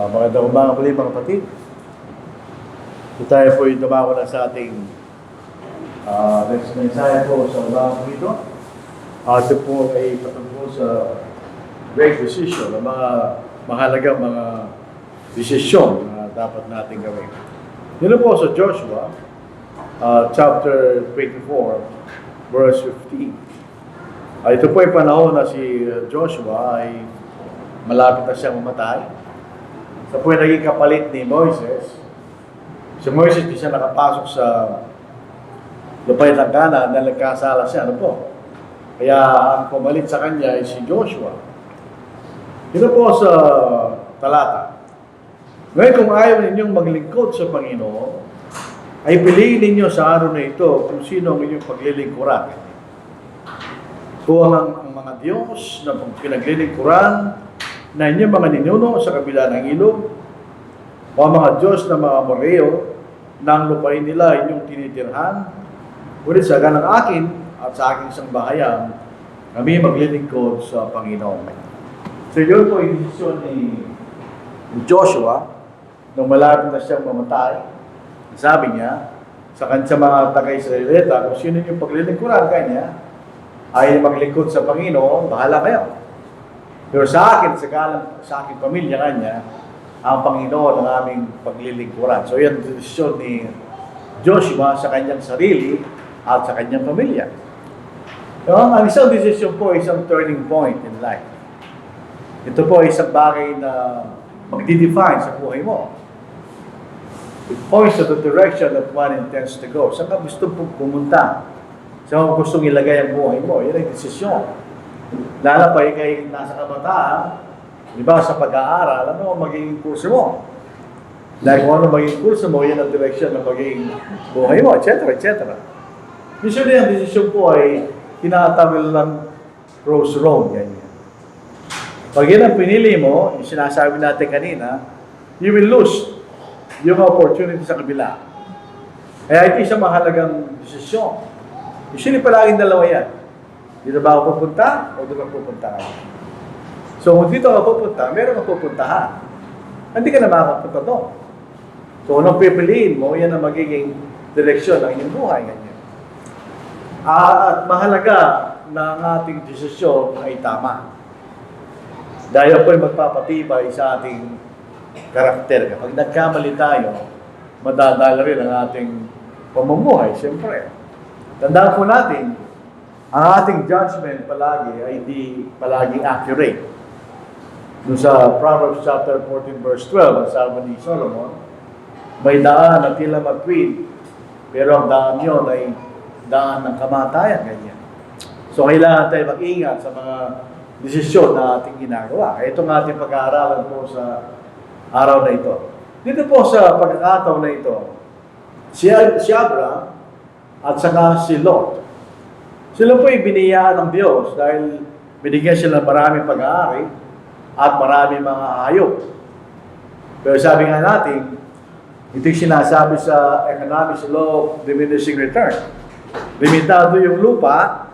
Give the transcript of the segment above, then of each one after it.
Magandang umaga muli mga kapatid. Tayo po yung dumako na sa ating next mensahe po sa umaga po ito. Ito po ay patungkol sa great decision, ang mga mahalagang mga desisyon na dapat natin gawin. Yun po sa Joshua, chapter 24, verse 15. Ito po ay panahon na si Joshua ay malapit na siyang mamatay. Sa po ay naging kapalit ni Moises. Si Moises di siya nakapasok sa lupay ng Canaan na nagkasala siya. Ano po? Kaya ang pumalit sa kanya ay si Joshua. Ito po sa talata. Ngayon kung ayaw ninyong maglingkod sa Panginoon, ay piliin ninyo sa araw na ito kung sino ang inyong paglilingkuran. Kung ang mga Diyos na pinaglilingkuran na inyong mga ninuno sa kabila ng ilog, o ang mga Diyos na mga Moreo na ang lupain nila inyong tinitirhan, ngunit sa ganang akin at sa aking sangbahayan, kami maglilingkod sa Panginoon. So yun po yung desisyon ni Joshua nung malapit na siyang mamatay. Sabi niya sa kanya mga taga-Israelita, kung sino yung paglilingkuran kanya, ay maglingkod sa Panginoon, bahala kayo. Pero sa akin, sa aking pamilya kanya, ang Panginoon ang aming paglilingkuran. So yan ang desisyon ni Joshua sa kanyang sarili at sa kanyang pamilya. So, ang isang desisyon po ay isang turning point in life. Ito po ay isang bagay na magdi-define sa buhay mo. It points to the direction that one intends to go. Saan ka gusto pumunta? Saan ka gustong ilagay ang buhay mo? Yan ang desisyon. Lalo pa kay nasa kabataan, di ba, sa pag-aaral, ano ang magiging kurso mo? Like, kung ano magiging kurso mo, yan ang direction na magiging buhay mo, etc., etc. Usually, ang desisyon po ay tinatawag ng crossroad, ganyan. Pag yan ang pinili mo, yung sinasabi natin kanina, you will lose yung opportunity sa kabila. Kaya ito isang mahalagang desisyon. Usually, palaging dalawa yan. Dito ba ako pupunta o doon ako pupunta? So, kung dito ako pupunta, meron ako pupuntahan. Hindi ka na makapunta doon. So, anong pipiliin mo, yan ang magiging direksyon ng inyong buhay. Ganyan. At mahalaga na ang ating desisyon ay tama. Dahil po ay magpapatibay sa ating karakter. Kapag nagkamali tayo, madadala rin ang ating pamumuhay, siyempre. Tandaan po natin, ang ating judgment palagi ay di palaging accurate. Doon sa Proverbs chapter 14 verse 12, ang sabi ni Solomon, may daan na tila matwid, pero ang daan yun ay daan ng kamatayan, ganyan. So kailangan tayo mag-ingat sa mga desisyon na ating ginagawa. Ito ang ating pag-aaralan po sa araw na ito. Dito po sa pagkakataon na ito, si Abraham at saka si Lot, sila po ay biniyaan ng Diyos dahil binigyan sila ng maraming pag-aari at maraming mga hayop. Pero sabi nga natin, ito yung sinasabi sa economics law of diminishing return. Limitado yung lupa,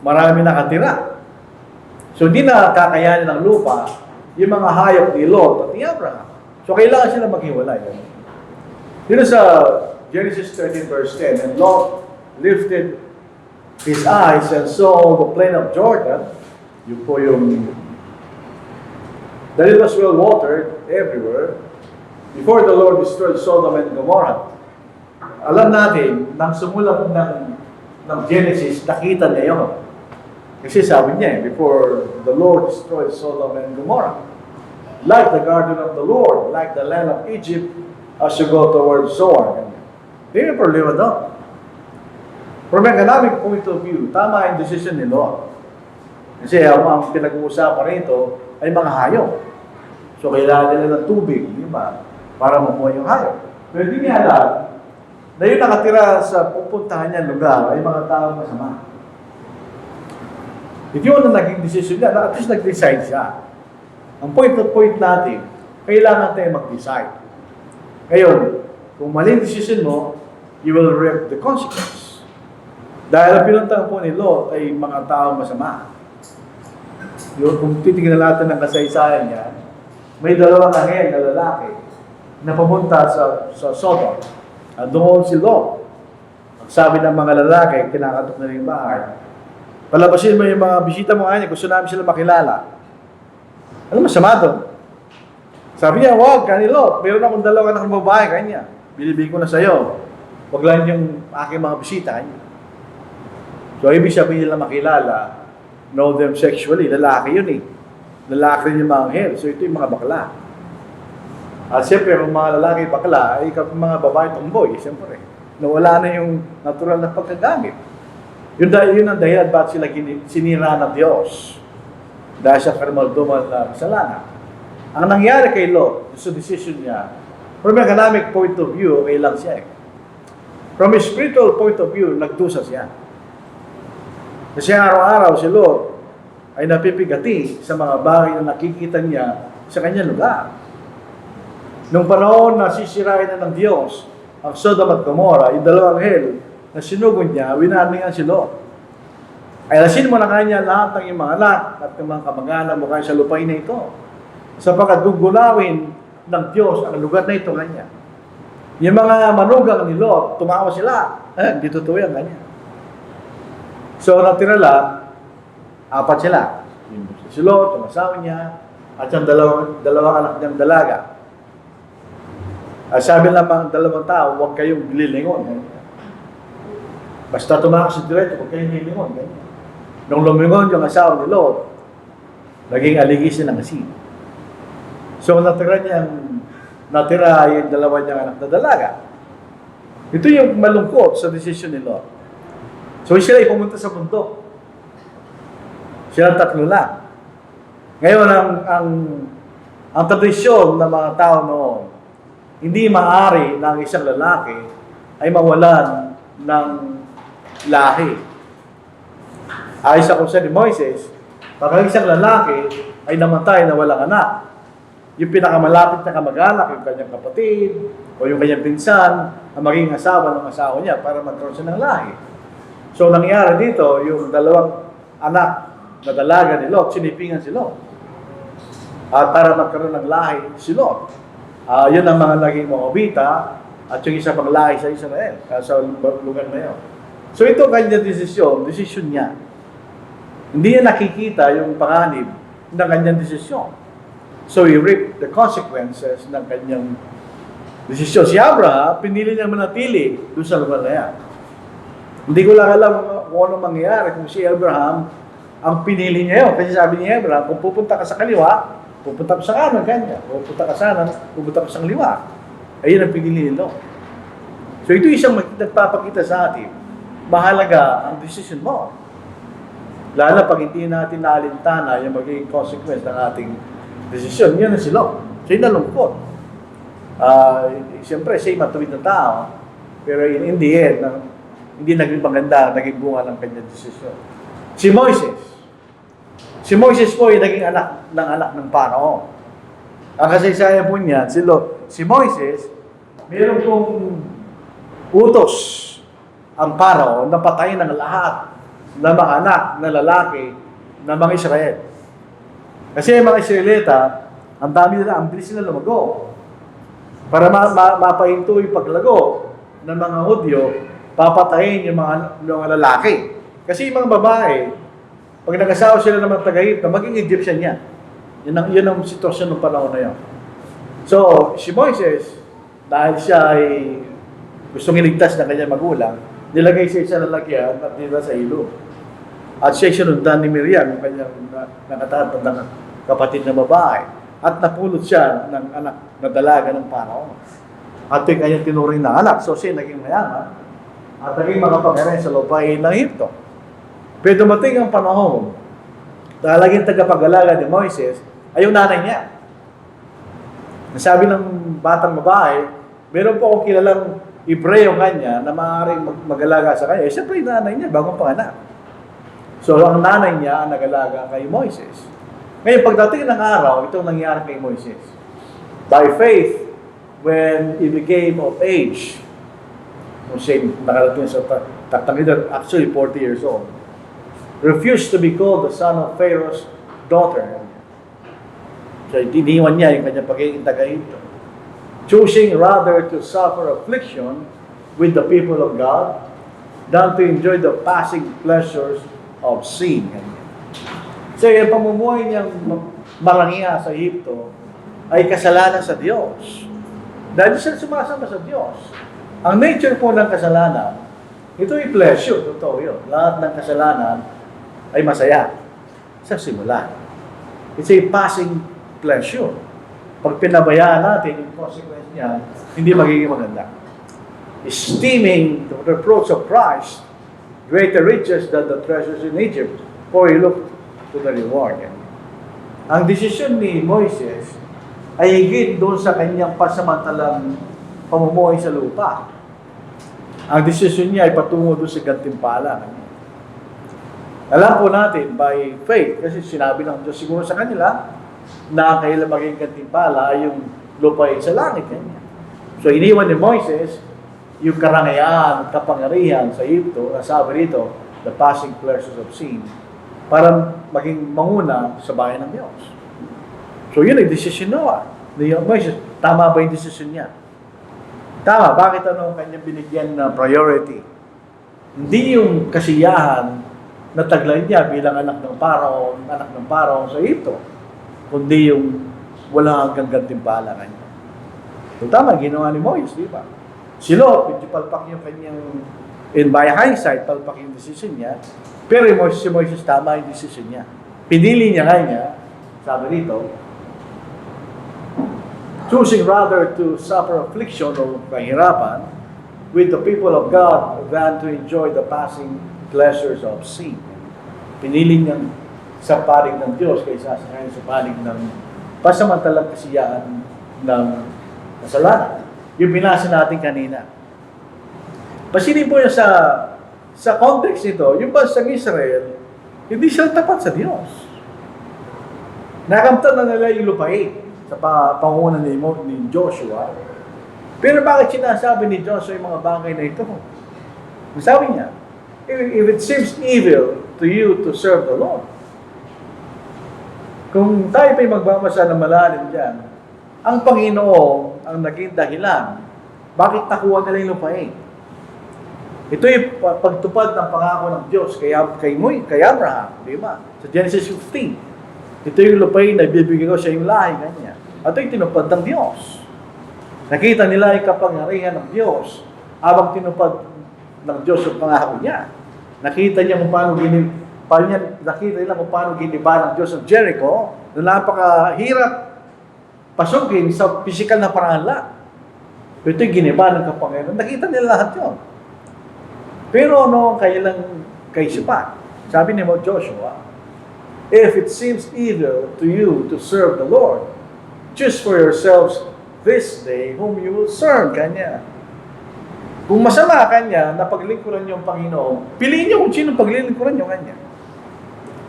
marami nakatira. So hindi na kakayanin ng lupa yung mga hayop ni Lot at ni Abraham. So kailangan sila maghiwalay. Dito sa Genesis 13 verse 10, and Lot lifted his eyes and saw the plain of Jordan, yun po yung, that it was well watered everywhere, before the Lord destroyed Sodom and Gomorrah. Alam natin, nang sumula ng Genesis, nakita niya yun. Kasi sabi niya, before the Lord destroyed Sodom and Gomorrah, like the garden of the Lord, like the land of Egypt, as you go towards Zoar. Hindi yung problema doon. From economic point of view, tama yung decision ni Lot. Kasi ang pinag-uusapan rito ay mga hayop. So kailangan nila ng tubig, di ba? Para mabuhay yung hayop. Pero hindi niya alam na yung nakatira sa pupuntahan niya lugar ay mga tao masama. If yun ang naging decision niya, at least nag-decide siya. Ang point natin, kailangan tayo mag-decide. Ngayon, kung mali decision mo, you will reap the consequence. Dahil ang pinuntahan po ni Lot ay mga tao masama. Yung, kung titignan natin ng kasaysayan niya, may dalawang anghel na lalaki na pumunta sa Sodom. Doon si Lot. Ang sabi ng mga lalaki, kinakatok na rin yung bahay. Palabasin mo yung mga bisita mo kanya, gusto namin sila makilala. Ano masama doon? Sabi niya, wag, kani Lot, meron akong dalawang anak ng babae kanya. Binibigay ko na sa'yo. Wag lang yung aking mga bisita kanya. So, ibig sabihin nila makilala, know them sexually. Lalaki yun eh. Lalaki rin yung mga anghel. So, ito yung mga bakla. At siyempre, kung mga lalaki bakla, ay mga babae tomboy, siyempre. Nawala na yung natural na pagkagamit. Yun ang dahilan ba't sila sinira ng Diyos. Dahil sa karumaldumal na kasalanan. Ang nangyari kay Lot, sa decision niya, from an economic point of view, okay lang siya eh. From a spiritual point of view, nagdusa siya. Kasi araw-araw si Lot ay napipigati sa mga bagay na nakikita niya sa kanyang lugar. Nung panahon na sisirain na ng Diyos ang Sodom at Gomorrah, yung dalawang anghel na sinugod niya, winaningan si Lot. Ay lasin mo na kanya lahat ng iyong mga anak at ng mga kamag-anak mo kayo sa lupain na ito. Sapagkat gugulawin ng Diyos ang lugar na ito kanya. Yung mga manugang ni Lot, tumawa sila. Hindi totoo yan kanya. So natira lang, 4 sila. Si Lot, yung asawa niya, at yung dalawang anak niyang dalaga. Sabi lamang dalawang tao, huwag kayong lilingon. Basta tumakas si diretso, huwag kayong lilingon. Nung lumingon yung asawa ni Lot, naging aligis niya ng asin. So natira yung dalawa niyang anak na dalaga. Ito yung malungkot sa decision ni Lot. So sila ay pumunta sa bundok. Sila 3 lang. Ngayon, ang tradisyon ng mga tao noon, hindi maaari ng isang lalaki ay mawalan ng lahi. Ayon sa kautusan ni Moises, pag isang lalaki ay namatay na walang anak, yung pinakamalapit na kamag-anak, yung kanyang kapatid, o yung kanyang pinsan, ang maging asawa ng asawa niya para magkaroon siya ng lahi. So, nangyari dito, yung dalawang anak na dalaga ni Lot, sinipingan si Lot. At para magkaroon ng lahi si Lot. Yun ang mga naging Moabita at yung isa pang lahi sa Israel, sa lugar na yun. So, ito kanyang desisyon niya. Hindi niya nakikita yung panganib ng kanyang desisyon. So, he reaped the consequences ng kanyang desisyon. Si Abraham, pinili niya manatili doon sa lugar na yan. Hindi ko lang alam kung ano mangyayari kung si Abraham ang pinili niya yun. Kasi sabi ni Abraham, kung pupunta ka sa kaliwa, pupunta ka sa kanan, kanya. Pupunta ka sa kanan, pupunta ka sa kaliwa. Ayun ang pinili nila. So ito isang nagpapakita sa atin, mahalaga ang decision mo. Lalo pag hindi natin naalintana yung magiging consequence ng ating desisyon, yan na sila. So yun nalungkot. Siyempre, siya matuwid na tao, pero in the end, hindi naging maganda, naging bunga ng kanyang desisyon. Si Moises po ay naging anak ng Phaaraoh. Ang kasaysayan po niya, si Moises, meron pong utos ang Phaaraoh na patayin ng lahat ng mga anak na lalaki ng mga Israel. Kasi yung mga Israelita, ang dami nila, ang bilis nila lumago. Para mapahinto yung paglago ng mga Hudyo, papatayin yung mga lalaki. Kasi yung mga babae, pag nag-asawa sila ng mga taga-Egypt, maging Egyptian yan. Yun ang sitwasyon ng panahon na yun. So, si Moises, dahil siya ay gustong iligtas ng kanyang magulang, nilagay siya sa lalakyan at nila sa ilog. At siya sinundan ni Miriam, yung kanyang nakatatag ng kapatid na babae. At napulot siya ng anak na dalaga ng Phaaraoh. At yung kanyang tinuring na anak. So siya naging mayaman at naging makapangyarihan sa lupain ng Egypto. Pero dumating ang panahon na laging tagapag-alaga ni Moises ay yung nanay niya. Nasabi ng batang babae, meron po akong kilalang Hebreo kanya na maaaring mag-alaga sa kanya. Siyempre yung nanay niya, bagong panganak. So ang nanay niya ang nag-alaga kay Moises. Ngayon, pagdating ng araw, itong nangyari kay Moises. By faith, when he became of age, kung siya nakarating sa taktang edad, actually 40 years old, refused to be called the son of Pharaoh's daughter. So, iniwan niya yung kanyang pagiging taga-Egypto. Choosing rather to suffer affliction with the people of God than to enjoy the passing pleasures of sin. So, yung pamumuhay niyang marangiya sa Egypto ay kasalanan sa Diyos. Dahil siya sumasama sa Diyos. Ang nature po ng kasalanan, ito ay pleasure, totoo yun. Lahat ng kasalanan ay masaya sa simula. It's a passing pleasure. Pag pinabayaan natin, yung consequence niya, hindi magiging maganda. Esteeming the reproach of Christ greater riches than the treasures in Egypt, for he looked to the reward. Ang desisyon ni Moises ay higit doon sa kanyang pasamantalang pamumuhay sa lupa. Ang desisyon niya ay patungo doon sa gantimpala. Alam po natin by faith, kasi sinabi ng Diyos siguro sa kanila na kailan maging gantimpala ay yung lupa sa langit. So iniwan ni Moises yung karangyaan at kapangyarihan sa Egypto, nasabi rito, the passing pleasures of sin, para maging manguna sa bayan ng Diyos. So yun ay desisyon ni Moises. Tama ba yung desisyon niya? Tama. Bakit ang kanyang binigyan na priority? Hindi yung kasiyahan na taglay niya bilang anak ng Paraon sa Egypto, kundi yung wala hanggang gantimpala kanya. So tama, ginawa ni Moises, di ba? Si Lot, medyo palpak yung kanyang, in by hindsight, palpak yung decision niya, pero si Moises tama yung decision niya. Pinili niya kanya, sabi rito, choosing rather to suffer affliction o kahirapan with the people of God than to enjoy the passing pleasures of sin. Pinili niyang sa panig ng Diyos kaysa sa panig ng pasamantalang kasiyahan ng kasalanan. Yung binasa natin kanina. Pasilin po niya sa context nito, yung bansang Israel, hindi sila tapat sa Diyos. Nakamtan na nila yung lupain sa pangunan ni Joshua. Pero bakit sinasabi ni Joshua yung mga bagay na ito? Sabi niya, if it seems evil to you to serve the Lord, kung tayo pa'y magbabasa ng malalim dyan, ang Panginoon ang naging dahilan, bakit nakuha nila yung lupain? Ito yung pagtupad ng pangako ng Diyos kay Abraham, di ba? Sa Genesis 15. Ito yung lupain na bibigyan ko sa iyong lahi, kanya. At ito yung tinupad ng Diyos. Nakita nila yung kapangyarihan ng Diyos habang tinupad ng Diyos yung pangako niya. Nakita niya kung paano giniba ng Diyos ng Jericho na napakahirap pasukin sa physical na paraan lang. Ito yung giniba ng kapangyarihan. Nakita nila lahat yun. Pero ano ang kailang kaisipan? Sabi ni Joshua, if it seems evil to you to serve the Lord, choose for yourselves this day whom you will serve. Kanya. Kung masama kanya na paglingkuran niyo ang Panginoon, piliin niyo kung sino paglilingkuran niyo kanya.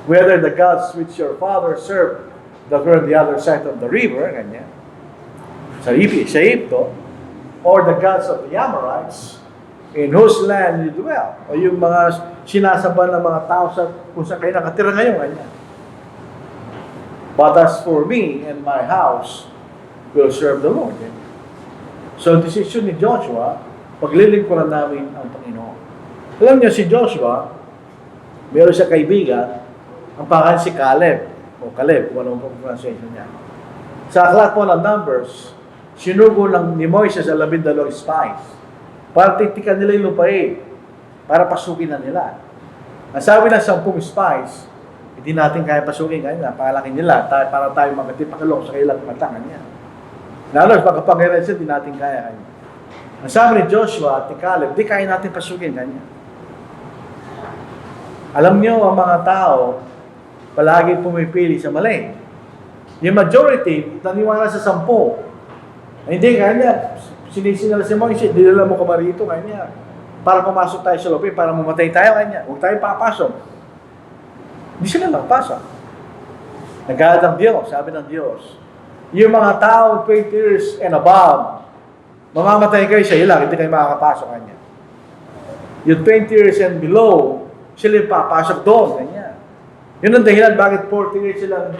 Whether the gods which your father served that were on the other side of the river, kanya, sa Egypto, or the gods of the Amorites, in whose land you dwell, o yung mga sinasamba ng mga tao sa kung saan kayo nakatira ngayon, kanya. But as for me and my house, will serve the Lord. So, decision ni Joshua, paglilingkuran namin ang Panginoon. Alam niyo, si Joshua, meron siya kaibigan, ang pangalan si Caleb, o Caleb, kung anong pronunciation niya. Sa aklat po ng Numbers, sinugo lang ni Moises ang 12 spies para titikan nila yung lupain, para pasukin na nila. Ang sabi ng 10 spies, hindi natin kaya pasukin kanya, palaki nila, para tayo magkatipakalok sa kailang matangan niya. Lalo, pagkapangyarihan siya, hindi natin kaya kanya. Ang sabi ni Joshua at ni Caleb, di kaya natin pasukin kanya. Alam niyo, ang mga tao, palagi pumipili sa mali. Yung majority, naniwala sa 10. Hindi kanya, sinisinala si Moises, dinala mo ka ba rito kanya? Para pumasok tayo sa lupin, para mamatay tayo kanya. Huwag tayo papasok. Hindi sila magpasok. Nagalit ang Diyos, sabi ng Diyos. Yung mga tao 20 years and above, mamamatay kayo sa ilang, hindi kayo makakapasok kanya. Yung 20 years and below, sila yung papasok doon, kanya. Yun ang dahilan bakit 40 years silang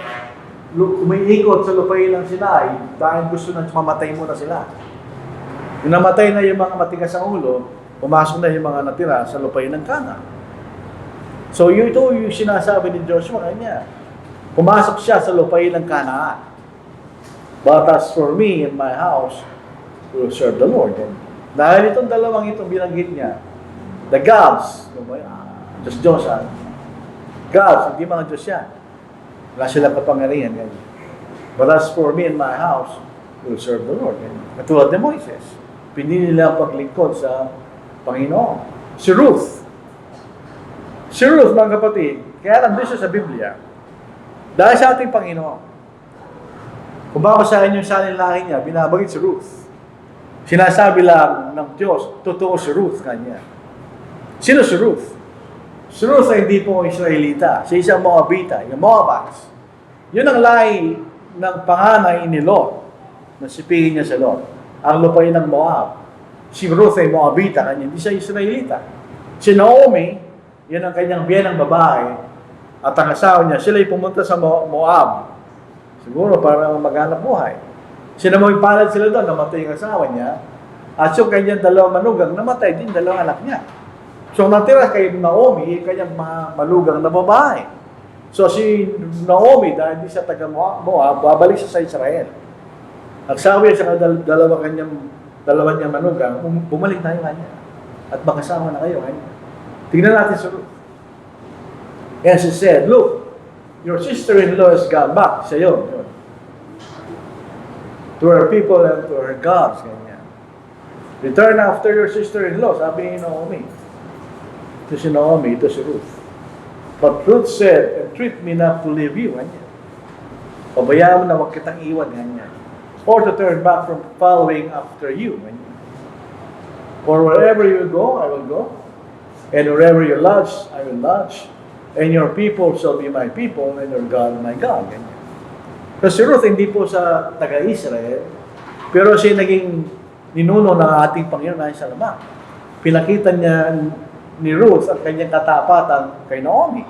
umiikot sa lupain ng Sinai dahil gusto na mamatay muna sila. Yung namatay na yung mga matigas ang ulo, pumasok na yung mga natira sa lupain ng Canaan. So ito yung sinasabi ni Joshua kanya. Pumasok siya sa lupain ng Canaan. But as for me and my house, we will serve the Lord. And dahil itong dalawang itong binanggit niya, the gods, Diyos, gods, hindi mga Diyos yan. Wala silang kapangyarihan. But as for me and my house, we will serve the Lord. Katulad ni Moises, pinili nila ang paglingkod sa Panginoon. Si Ruth, mga kapatid, kaya lang siya sa Biblia, dahil sa ating Panginoon. Kung babasahin yung salinlahi niya, binabagit si Ruth. Sinasabi lang ng Diyos, totoo si Ruth kanya. Sino si Ruth? Si Ruth ay hindi po Israelita. Siya isang Moabita, yung Moabites. Yun ang lahi ng panganay ni Lot, na sipingin niya sa Lot. Ang lupain ng Moab. Si Ruth ay Moabita, kanya hindi siya Israelita. Si Naomi, yun ang kanyang biyenang babae, at ang asawa niya, sila ay pumunta sa Moab. Siguro para maghanap buhay. Sinamay-palad sila doon, namatay yung asawa niya. At yung kanyang dalawang manugang, namatay din dalawang anak niya. So natira kay Naomi, kanyang malugang na babae. So si Naomi, dahil di siya taga Moab, babalik siya sa Israel. At sabi niya sa dalawa niya manugang, bumalik tayo kanya. At makasama na kayo kanya. Tingnan natin sa Ruth. And she said, look, your sister-in-law has gone back. Siya yun. To her people and to her gods. Ganyan. Return after your sister-in-law. Sabi ni Naomi. Ito si Naomi, ito si Ruth. But Ruth said, entreat me not to leave you. Ganyan. Pabayaan mo na huwag kitang iwan. Ganyan. Or to turn back from following after you. Ganyan. For wherever you go, I will go. And wherever you lodge, I will lodge. And your people shall be my people, and your God my God. Ganyan. Kasi si Ruth hindi po sa taga-Israel, pero siya naging ninuno ng ating Panginoon ay sa lamang. Pinakita niya ni Ruth ang kanyang katapatan kay Naomi.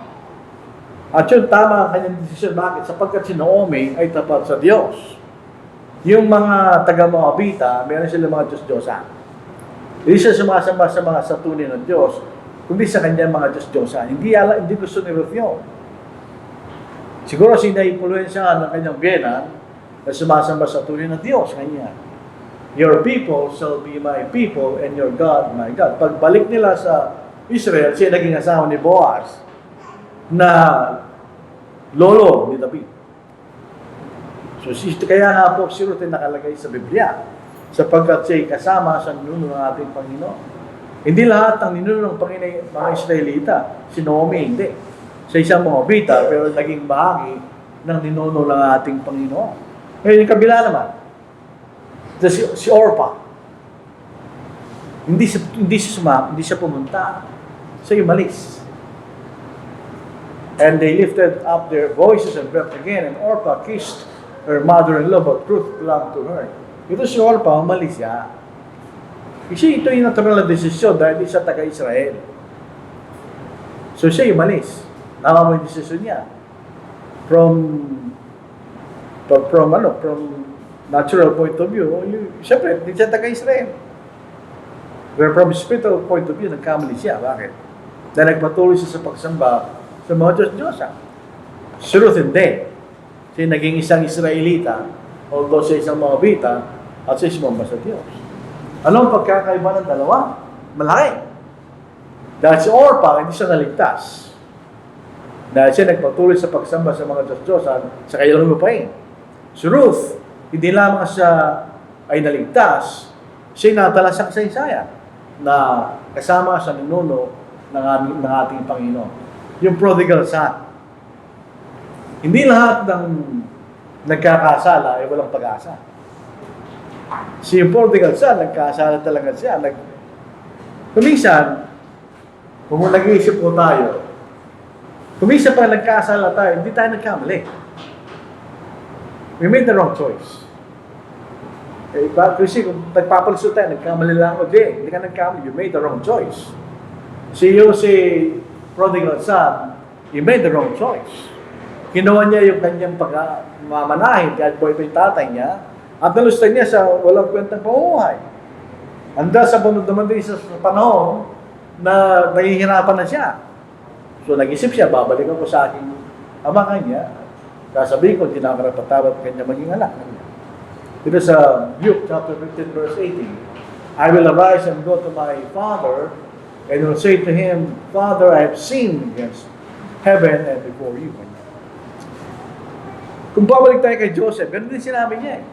At yun, tama ang kanyang desisyon. Bakit? Sapagkat si Naomi ay tapat sa Diyos. Yung mga taga-Moabita, meron sila mga Diyos-Diyosan. Hindi siya sumasamba sa mga satunin ng Diyos, kundi sa kanyang mga Diyos-Diyosan. Hindi gusto ni Ruth yun. Siguro sina-impluensyahan ng kanyang biyenan na sumasamba sa tunay ng Diyos. Kanya. Your people shall be my people and your God my God. Pagbalik nila sa Israel, siya naging asawa ni Boaz na lolo ni David. So kaya nga po si Ruth ay nakalagay sa Biblia sapagkat siya'y kasama sa ninuno ng ating Panginoon. Hindi lahat ng ninuno ng Panginoon mga Israelita. Si Naomi, hindi. Sa isang Moabita, pero naging bahagi ng ninuno ng ating Panginoon. Ngayon, yung kabila naman, si Orpah, hindi siya pumunta. Siya umalis. And they lifted up their voices and wept again, and Orpah kissed her mother-in-law, but Ruth clung to her. Ito si Orpah, umalis siya. Kasi ito yung natural na desisyon dahil di siya taga-Israel. So siya umalis. Tama mo yung desisyon niya. From natural point of view, siyempre, hindi siya taga-Israel. Pero from spiritual point of view, nagkamali siya. Bakit? Dahil nagpatuloy siya sa pagsamba sa mga Diyos-Diyosan. Si Ruth hindi. Siya naging isang Israelita, although siya isang Moabita, at siya sumamba sa Diyos. Anong pagkakaiba ng dalawa? Malaki. Dahil si Orpah, hindi siya naligtas. Dahil siya nagpatuloy sa pagsamba sa mga Diyos-Diyosan sa kailang lupain. Si Ruth, hindi lamang siya ay naligtas, siya natala sa kasaysayan na kasama sa ninuno ng ating Panginoon. Yung prodigal son. Hindi lahat ng nagkakasala ay walang pag-asa. Si prodigal son, nagkasala talaga siya. Kuminsan, kung nag-iisip po tayo, kuminsan pa nagkasala tayo, hindi tayo nagkamali. We made the wrong choice. Kasi kung nagpapaliso tayo, nagkamali lang ako, hindi ka nagkamali, you made the wrong choice. Si prodigal son, he made the wrong choice. Kinuha niya yung kanyang pagmamanahin kahit buhay pa yung tatay niya at nalustay niya sa walang kwentang pamumuhay. Handa sa bunod naman din sa panahon na nahihirapan na siya. So nag-isip siya, babalik ako sa aking ama kanya. Sasabihin ko, hindi na ako napatawad kanya maging anak kanya. Dito sa Luke chapter 15 verse 18, I will arise and go to my father and will say to him, Father, I have sinned against heaven and before you. Kung babalik tayo kay Joseph, ganun din sinabi niya eh.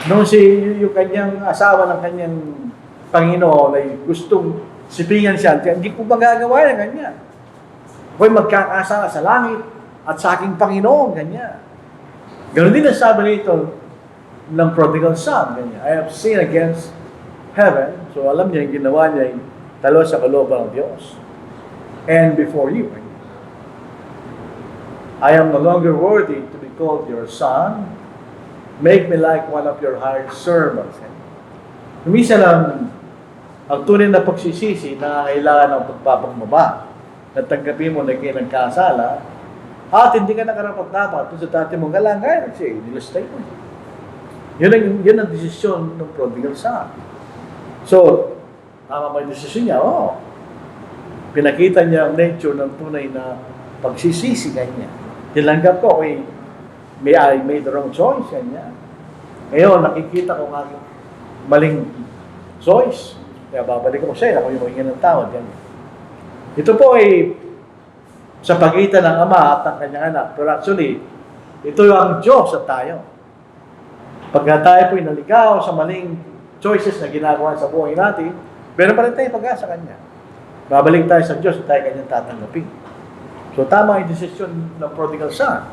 Nung yung kanyang asawa ng kanyang Panginoon ay gustong sipingan siya, hindi ko magagawa yan, ganyan. Ako'y magkakasala sa langit at sa aking Panginoon, ganyan. Ganun din ang sabi nito ng prodigal son, ganyan. I have sinned against heaven. So alam niya, yung ginawa niya ay talo sa kalooban ng Diyos. And before you, I am no longer worthy to be called your son. Make me like one of your hired servants. Minsan ang tunay na pagsisisi na kailangan ng pagpapakumbaba. Natanggapin mo na kayo nagkasala at hindi ka nakarapat-dapat sa dati mong kalangay. Kasi nilustay mo. Yun ang desisyon ng prodigal son. So, tama ba yung desisyon niya? Oo. Pinakita niya ang nature ng tunay na pagsisisi kanya. Tinanggap ko, I made the wrong choice, kanya. Ngayon, nakikita ko nga maling choice. Kaya babalik ko siya, ako yung magiging ng tawad, kanya. Ito po ay sa pagitan ng ama at ng kanyang anak. Pero actually, ito ang Diyos at tayo. Pagka tayo po inaligaw sa maling choices na ginagawa sa buhay natin, meron pa rin tayo pag-asa kanya. Babalik tayo sa Diyos at tayo kanyang tatanggapin. So, tama yung desisyon ng prodigal son.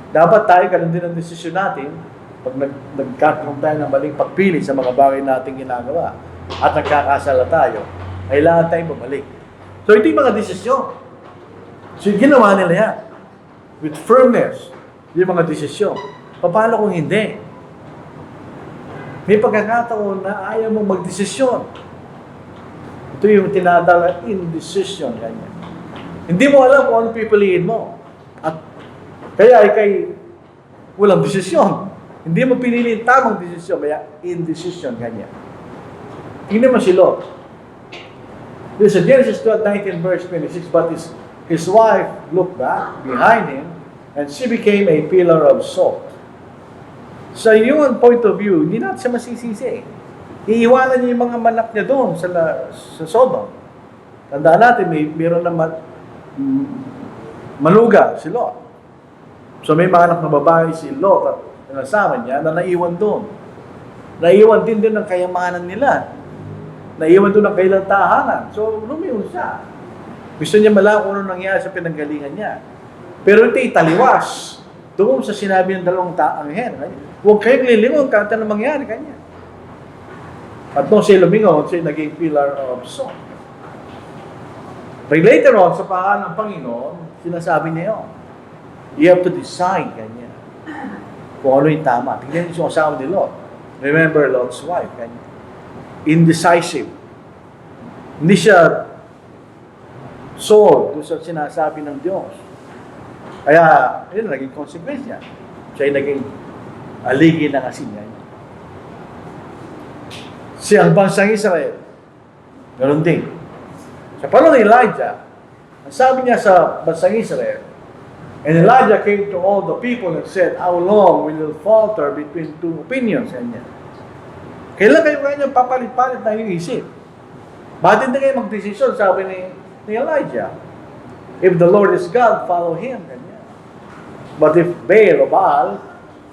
Dapat tayo, ganun din ang desisyon natin pag nagkakaroon tayo ng maling pagpili sa mga bagay nating ginagawa at nagkakasala tayo, kailangan tayong bumalik. So, ito yung mga desisyon. So, ginawa nila yan. With firmness, yung mga desisyon. Paano kung hindi? May pagkakataon na ayaw mong magdesisyon. Ito yung tinatawag indecision. Ganyan. Hindi mo alam kung anong pipiliin mo. At kaya kay walang desisyon. Hindi mo pinili tamang desisyon, kaya indecision kanya. Tingnan mo si Lot. This is Genesis 19 verse 26, but his wife looked back behind him and she became a pillar of salt. Sa iyong point of view, hindi natin siya masisisi. Iiwanan niya yung mga manak niya doon sa Sodom. Tandaan natin, mayroon naman maluga si Lot. So may mga anak na babae si Lot at nasama niya na naiwan doon. Naiwan din ng kayamanan nila. Naiwan doon ang kailang tahanan. So lumiyon siya. Gusto niya malaman kung ano nangyari sa pinanggalingan niya. Pero ito italiwas. Doon sa sinabi ng dalawang anghel. Huwag kayong lilingon kahit anong mangyari kanya. At nung siya lumingon, siya naging pillar of salt. But later on, sa pangalan ng Panginoon, sinasabi niya yun. You have to decide, kanya. Kung ano yung tama. Tingnan niyo yung asawa ni Lot. Remember Lot's wife, kanya. Indecisive. Hindi siya sold doon sa sinasabi ng Diyos. Kaya, yun, naging consequence niya. Siya ay naging aligi ng asin niya. Siyang bansang Israel, ganoon din. Sa panahon ni Elijah, ang sabi niya sa bansang Israel, and Elijah came to all the people and said, how long will you falter between two opinions? Kanya. Kailan kayo kanyang papalit-palit na yung isip? Bakit hindi kayo magdesisyon, sabi ni Elijah? If the Lord is God, follow Him. Kanya. But if Baal o Baal,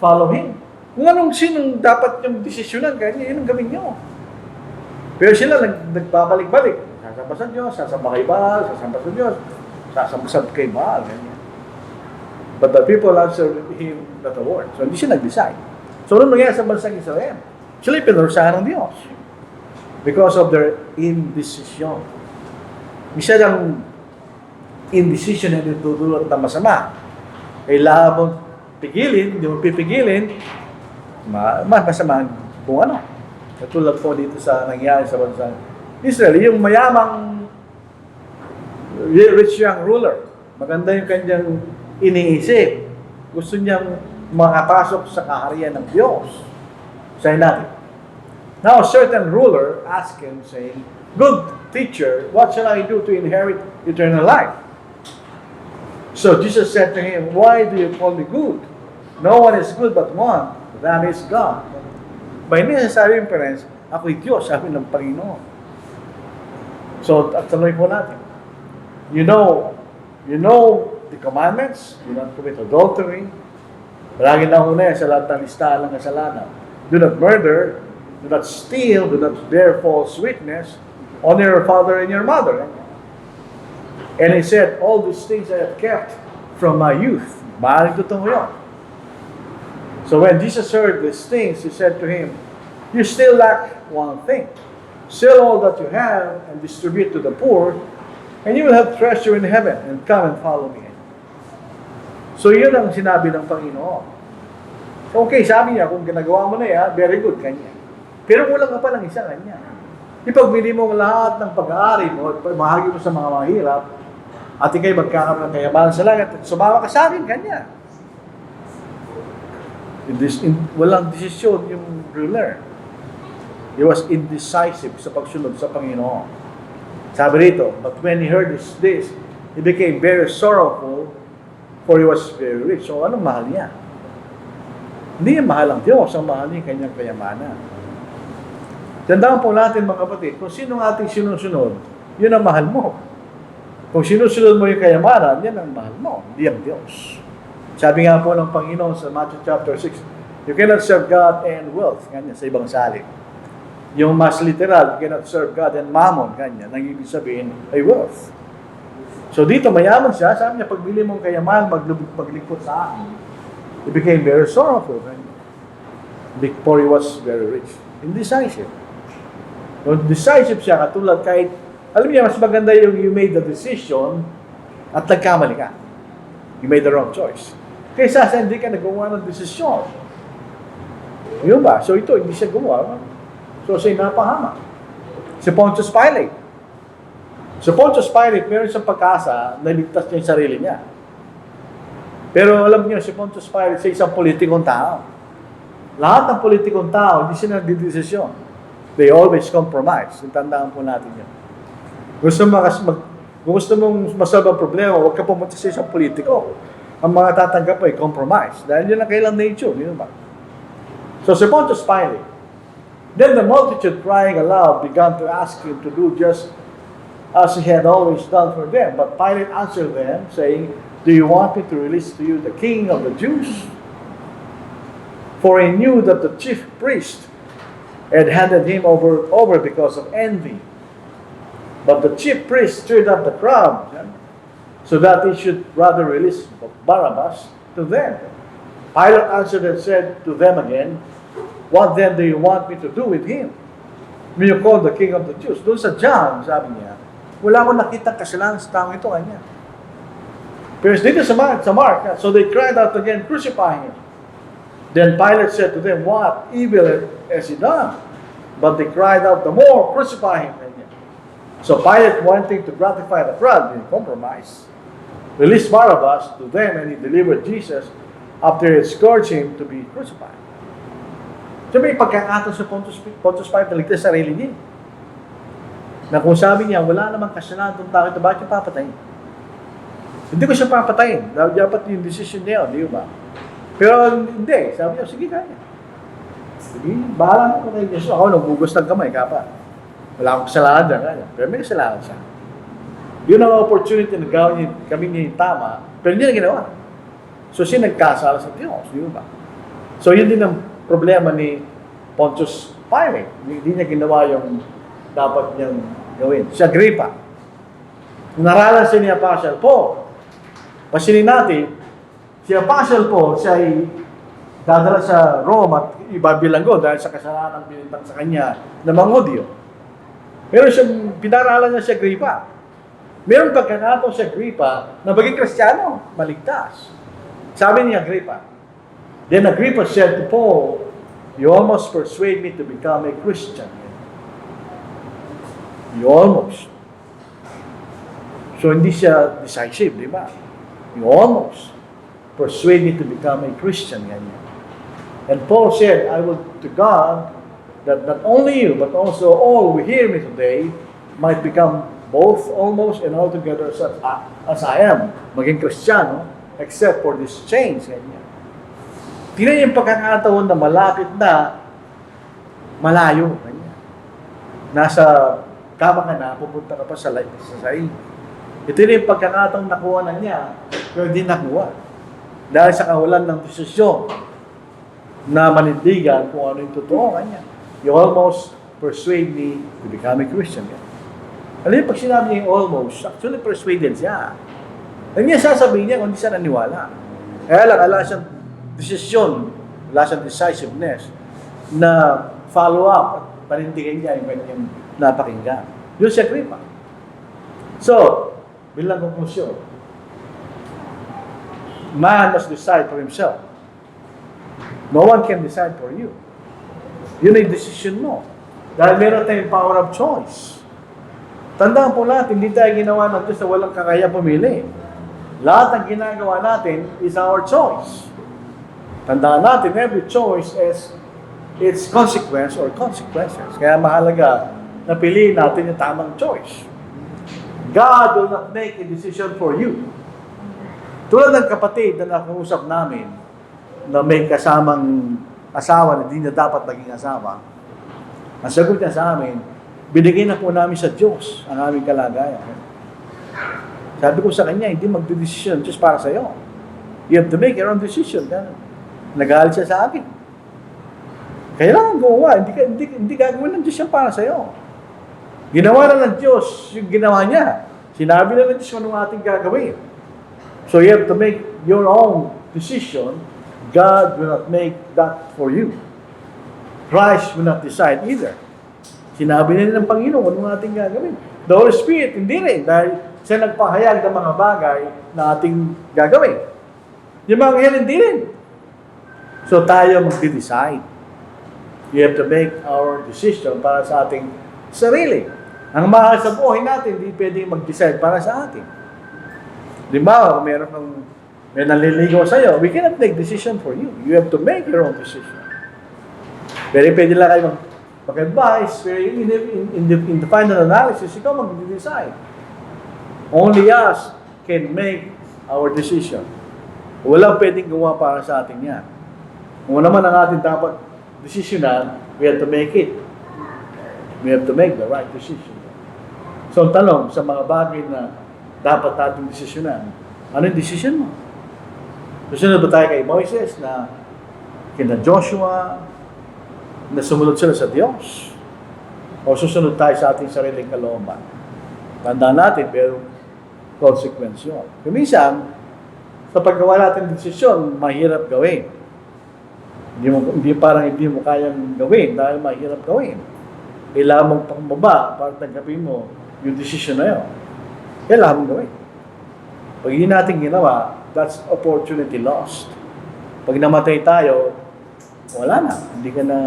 follow Him. Kung anong sinong dapat yung desisyonan, kanya, yun ang gawin nyo. Pero sila nagbabalik-balik. Sasamba sa Diyos, sasamba kay Baal, sasamba sa Diyos, sasamba kay Baal. Ganyan. But the people answered him not a word. So, hindi siya nag-decide. So, ano nangyari sa bansang Israel? Sila pinurusahan ng Diyos. Because of their indecision. Isa ng indecision na ditudulot na masama. Kailangan mo pigilin, hindi mo pipigilin, masama kung ano. Katulad po dito sa nangyari sa bansang Israel, yung mayamang rich young ruler, maganda yung kanyang iniisip. Gusto niyang makapasok sa kaharian ng Diyos. Sabi natin. Now, a certain ruler asked him, saying, "Good teacher, what shall I do to inherit eternal life?" So Jesus said to him, "Why do you call me good? No one is good but one, that is God." By necessary inference, ako'y Diyos, sabi ng Panginoon. So, at tuloy po natin. You know the commandments, do not commit adultery. Lagi na una sa lahat ng listahan ng kasalanan. Do not murder, do not steal, do not bear false witness, honor your father and your mother. And he said, all these things I have kept from my youth. Maaaring totoo yun. So when Jesus heard these things, he said to him, you still lack one thing. Sell all that you have and distribute to the poor, and you will have treasure in heaven, and come and follow me. So yun ang sinabi ng Panginoon. So okay, sabi niya, kung ginagawa mo na yan, very good, kanya. Pero kulang ka pa ng isa, kanya. Ipagbili mo lahat ng pag-aari mo, mahagi mo sa mga mahirap, at ikay magkakaroon ng kayamanan sa langit, at sumama ka sa akin, kanya. Walang desisyon yung ruler. He was indecisive sa pagsunod sa Panginoon. Sabi rito, but when he heard this, he became very sorrowful, for he was very rich. So, anong mahal niya? Hindi yung mahal ang Diyos, ang mahal niya kanyang kayamanan. Tandaan po natin mga kapatid, kung sino ang ating sinusunod, yun ang mahal mo. Kung sinusunod mo yung kayamanan, yan ang mahal mo, hindi ang Diyos. Sabi nga po ng Panginoon sa Matthew chapter 6, you cannot serve God and wealth, ganyan, sa ibang salin. Yung mas literal, you cannot serve God and mammon, ganyan, nang ibig sabihin ay wealth. So dito, mayaman siya, sabi niya, pagbili mong kayaman, maglingkod sa akin. He became very sorrowful, ganyan. Before he was very rich. Indecisive. Kung decisive siya, katulad kahit, alam niya, mas maganda yung you made the decision at nagkamali ka. You made the wrong choice. Kaysa sa hindi ka nagawa ng desisyon. Yun ba? So ito, hindi siya gumawa. So siya napahamak. Si Pontius Pilate. Si Pontius Pilate, meron siyang pagkasa na ligtas niya yung sarili niya. Pero alam niyo, si Pontius Pilate sa isang politikong tao. Lahat ng politikong tao, hindi sila nagdidesisyon. They always compromise. Tandaan po natin yun. Gusto mong masolve ang problema, huwag ka pumunta sa isang politiko. Ang mga tatanggap ay compromise. Dahil yun ang kailang nature. Yun ba? So si Pontius Pilate, then the multitude crying aloud began to ask him to do just as he had always done for them. But Pilate answered them, saying, do you want me to release to you the king of the Jews? For he knew that the chief priest had handed him over because of envy. But the chief priest stirred up the crowd, so that he should rather release Barabbas to them. Pilate answered and said to them again, what then do you want me to do with him? May you call the king of the Jews? Doon sa John, sabi niya, wala akong nakitang kasalanan sa taong ito kanya. Pero dito sa Mark, so they cried out again, crucify him. Then Pilate said to them, what evil has he done? But they cried out the more, crucify him. So Pilate, wanting to gratify the crowd, in compromise, released Barabbas to them, and he delivered Jesus after he had scourged him to be crucified. So may pagkakataon sa Pontius Pilate na ligtas sa sarili niya. Na kung sabi niya, wala namang kasalanan itong tao ito, bakit yung papatayin? Hindi ko siya papatayin. Dapat yung decision niya, di ba? Pero hindi, sabi niya, sige kanya. Sige, bahala mo kay Jesus. Ako, nagbugos ng kamay, kapa. Wala akong kasalanan dyan, kanya. Pero may kasalanan siya. Yun ang opportunity na gawin kami niya yung tama, pero hindi na ginawa. So siya nagkasala sa Diyos, di ba? So yun din ang problema ni Pontius Pilate. Hindi niya ginawa yung dapat niyang gawin. Si Agrippa. Naralan ni Apostle Paul. Pasinin natin, si Apostle Paul, siya ay dadala sa Rome at ibabilanggo dahil sa kasalanan ng binintang sa kanya ng mga Hudyo. Pero siyang pinaralan niya si Agrippa. Meron pagkakataon si Agrippa na maging Kristiyano, maligtas. Sabi ni Agrippa, then Agrippa said to Paul, you almost persuade me to become a Christian. You almost. So hindi siya decisive, di ba? You almost. persuade me to become a Christian. Ganyan. And Paul said, I will to God that not only you, but also all who hear me today might become both almost and altogether as I am, maging Kristiyano, except for this change. Ganyan. Tingnan yung pagkakataon na malapit na malayo. Ganyan. Nasa kama ka na, pupunta ka pa sa saing. Ito yung pagkakataon nakuha na niya, pero hindi nakuha. Dahil sa kawalan ng desisyon na manindigan kung ano yung totoo kanya. You almost persuade me to become a Christian. Alam niyo, pag sinabi niya yung almost, actually persuaded siya. Ano niya sasabihin niya kung hindi siya naniwala? Kaya lang, wala siyang desisyon, wala siyang decisiveness na follow up at panindigan niya yung kanyang napakinggan. Yun siya kripa. So, bilang konklusyon, man must decide for himself. No one can decide for you. Yun ay decision mo. Dahil meron tayong power of choice. Tandaan po natin, hindi tayo ginawa ng Diyos na walang kakaya pumili. Lahat ng ginagawa natin is our choice. Tandaan natin, every choice is its consequence or consequences. Kaya mahalaga na piliin natin yung tamang choice. God will not make a decision for you. Tulad ng kapatid na nakausap namin na may kasamang asawa na hindi na dapat maging asawa, ang sagot niya sa amin, binigay na po namin sa Diyos ang aming kalagayan. Sabi ko sa kanya, hindi magdedesisyon just para sa iyo. You have to make your own decision. Nagalit siya sa akin. Kailangan gumawa. Hindi gagawin ng Diyos yan para sa iyo. Ginawa na ng Diyos yung ginawa niya. Sinabi na ng Diyos kung anong ating gagawin. So you have to make your own decision. God will not make that for you. Christ will not decide either. Sinabi na ng Panginoon kung anong ating gagawin. The Holy Spirit, hindi rin. Dahil siya nagpahayag ng mga bagay na ating gagawin. Yung mga yan, hindi rin. So tayo magde-decide. You have to make our decision para sa ating sarili. Ang mahal sa buhay natin, hindi pwedeng mag-decide para sa atin. Di ba, may naliligaw sa'yo, we cannot make decision for you. You have to make your own decision. Pero pwede lang kayo mag-advise, pero in the final analysis, ikaw mag-decide. Only us can make our decision. Walang pwedeng gawa para sa atin yan. Kung naman ang ating dapat desisyonan, we have to make it. We have to make the right decision. So, ang tanong sa mga bagay na dapat natin desisyonan, ano yung decision mo? Susunod ba tayo kay Moises na kina Joshua na sumunod sila sa Diyos? O susunod tayo sa ating sariling kalooban? Tandaan natin, pero consequence yun. Kuminsan, sa paggawa natin desisyon, mahirap gawin. Hindi mo kayang gawin dahil mahirap gawin. Kailangan mong pangmaba para tanggapin mo yung desisyon na yun. Kailangan mong gawin. Pag hindi natin ginawa, that's opportunity lost. Pag namatay tayo, wala na. Hindi ka na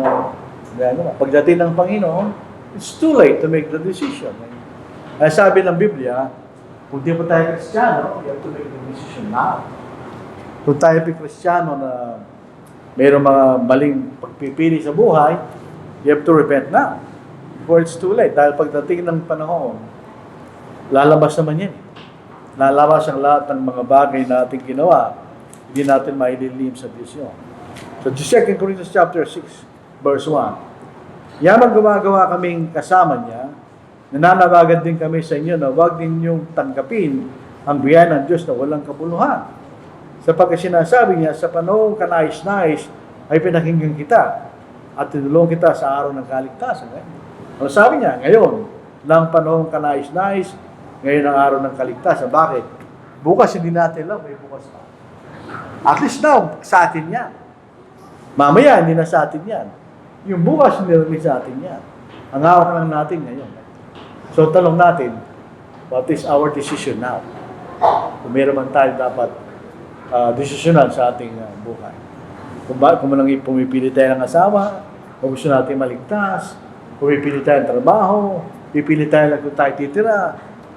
gano'n. Pagdating ng Panginoon, it's too late to make the decision. Kaya sabi ng Biblia, kung di pa tayo Kristiyano, you have to make the decision now. Kung tayo pa Kristiyano na mayroong mga maling pagpipili sa buhay, you have to repent now. Before it's too late. Dahil pagdating ng panahon, lalabas naman yan. Lalabas ang lahat ng mga bagay na ating ginawa, hindi natin maililim sa Diyos yun. So, 2 Corinthians chapter 6, verse 1. Yamang gumagawa kaming kasama niya, nananawagan din kami sa inyo na huwag ninyong tanggapin ang biyaya ng Diyos na walang kapuluhan. Sapagkat sinasabi niya, sa panahong kanais-nais ay pinakinggan kita at tinulong kita sa araw ng kaligtasan. Ano sabi niya? Ngayon, ng panahong kanais-nais, ngayon ang araw ng kaligtasan. Bakit? Bukas hindi natin alam, may bukas pa. At least now, sa atin yan. Mamaya, hindi na sa atin yan. Yung bukas, hindi na sa atin yan. Ang hawak lang natin ngayon. So, tanong natin, what is our decision now? Kung meron man tayo dapat desisyonan sa ating buhay. Kung lang pumipili tayo ng asawa, kung gusto natin maligtas, pumipili tayo ng trabaho, pipili tayo lang kung tayo titira,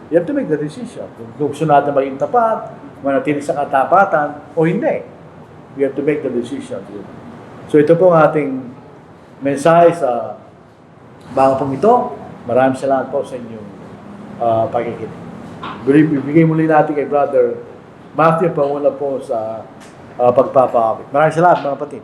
you have to make the decision. Kung gusto natin maging tapat, manatili sa katapatan, o hindi. We have to make the decision. So ito po ang ating mensahe sa bago pong ito. Maraming salamat po sa inyong pakikinig. Bibigay muli natin kay Brother Matthew Pangula po sa pagpapakapit. Maraming salamat mga kapatid.